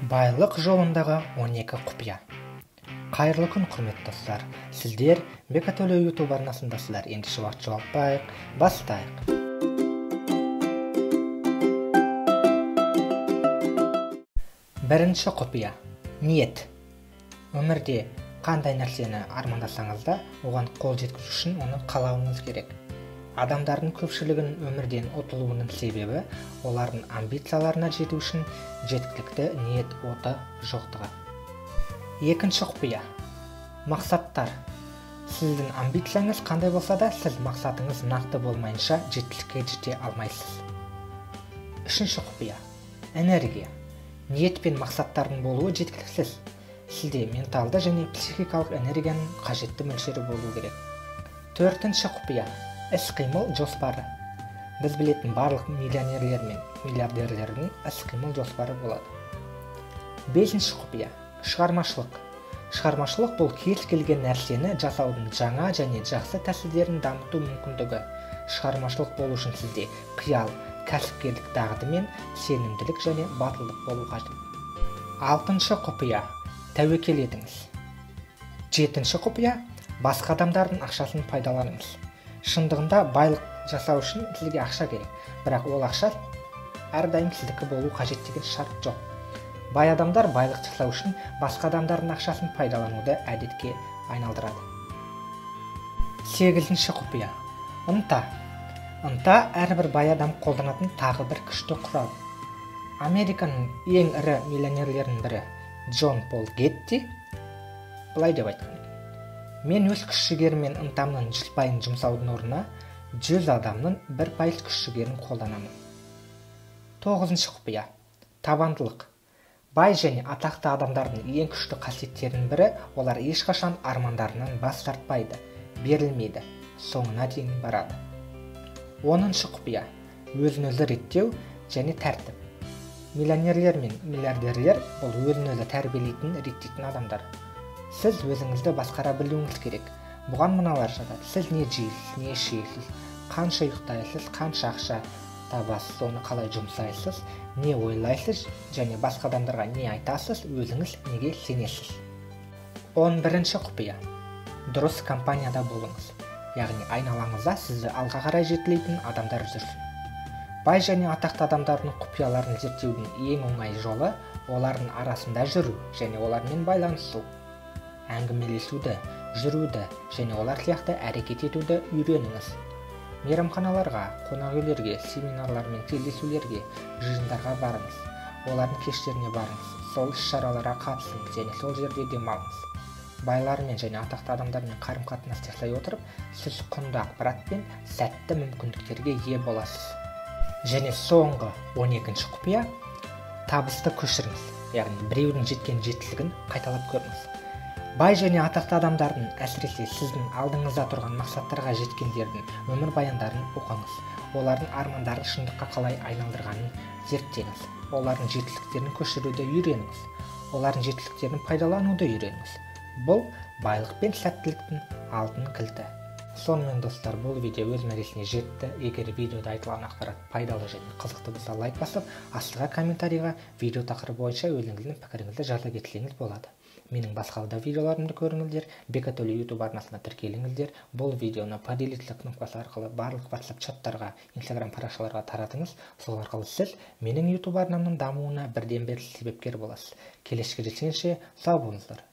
Байлық жолындағы 12 құпия. Қайырлы күн, құрметті достар. Сіздер Бекатөлі YouTube арнасындасыздар. Ендеше уақыт жоғалтпайық, бастайық. Бірінші құпия. Ниет. Өмірде қандай нәрсені армандасаңыз да, оған қол жеткізу үшін оны қалауыңыз керек. Адамдардың көпшілігін өмірден ұтылуының себебі олардың амбицияларына жету үшін жеткілікті ниет оты жоқтығы. Екінші құпия. Мақсаттар. Сіздің амбицияңыз қандай болса да, сіз мақсатыңыз нақты болмайынша жетістікке жете алмайсыз. Үшінші құпия. Энергия. Ниет пен мақсаттардың болуы жеткіліксіз. Сізде менталды және психикалық энергияның қажетті мөлшері болу керек. Төртінші құпия. Іс-қимыл жоспары. Біз білетін барлық миллионерлер мен миллиардерлердің іс-қимыл жоспары болады. Бесінші құпия. Шығармашылық. Шығармашылық бұл кез келген нәрсені жасаудың жаңа және жақсы тәсілдерін дамыту мүмкіндігі. Шығармашылық болу үшін сізде қиял, кәсіпкерлік дағды мен сенімділік және батылдық болу қажет. Алтыншы құпия. Тәуекел етіңіз. Жетінші құпия. Басқа адамдардың ақшасын пайдаланыңыз. Шындығында байлық жасау үшін сізге ақша керек, бірақ ол ақша әрдайым сіздікі болу қажет деген шарт жоқ. Бай адамдар байлық жасау үшін басқа адамдардың ақшасын пайдалануды әдетке айналдырады. Сегізінші құпия. Ынта. Ынта әрбір бай адам қолданатын тағы бір күшті құрал. Американың ең ірі миллионерлерінің бірі Джон Пол Гетти былай деп айтқан: мен өз күш-жігерім мен ынтамның 100% жұмсаудың орнына 100 адамның 1% күш-жігерін қолданамын. Тоғызыншы құпия. Табандылық. Бай және атақты адамдардың ең күшті қасиеттерінің бірі, олар ешқашан армандарынан бас тартпайды, берілмейді, соңына дейін барады. Оныншы құпия. Өзін-өзі реттеу және тәртіп. Миллионерлер мен миллиардерлер бұл өзін-өзі тәрбиелейтін, реттейтін адамдар. Сіз өзіңізді басқара білуіңіз керек. Бұған мыналар жатады: сіз не жейсіз, не ішесіз, қанша ұйықтайсыз, қанша ақша табасыз, оны қалай жұмсайсыз, не ойлайсыз және басқа адамдарға не айтасыз, өзіңіз неге сенесіз. 11-ші құпия. Дұрыс компанияда болыңыз. Яғни айналаңызда сізді алға қарай жетелейтін адамдар жүрсін. Бай және атақты адамдардың құпияларын зерттеудің ең оңай жолы олардың арасында жүру және олармен байланысу. Әңгімелесуді, жүруді және олар сияқты әрекет етуді үйреніңіз. Мейрамханаларға, қонақүйлерге, семинарлар мен кездесулерге, жиындарға барыңыз. Олардың кештеріне барыңыз, сол іс-шараларға қатысыңыз және сол жерде демалыңыз. Байлармен және атақты адамдармен қарым-қатынас жасай отырып, сіз құнды ақпарат пен сәтті мүмкіндіктерге ие боласыз. Және соңғы 12-ші құпия. Табысты көшіріңіз. Яғни біреудің жеткен жетістігін қайталап көріңіз. Бай және атақты адамдардың, әсіресе сіздің алдыңызда тұрған мақсаттарға жеткендердің өмір баяндарын оқыңыз. Олардың армандарын шындыққа қалай айналдырғанын зерттеңіз. Олардың жетістіктерін көшіруді үйреніңіз. Олардың жетістіктерін пайдалануды үйреніңіз. Бұл байлық пен сәттіліктің алтын кілті. Сонымен достар, бұл видео өз мәресіне жетті. Егер видеода айтылған ақпарат пайдалы және қызықты болса, лайк басып, астыға комментарийға видео тақырыбы бойынша өзіңіздің пікіріңізді жаза кетсеңіз болады. Менің басқа да видеоларымды көріңіздер, Бекатөлі YouTube арнасына тіркеліңіздер. Бұл видеоны поделиться кнопкасы арқылы барлық WhatsApp чаттарға, Instagram парақшаларға таратыңыз. Сол арқылы сіз менің YouTube арнамның дамуына бірден бір себепкер боласыз. Келесі кездескенше сау болыңыздар.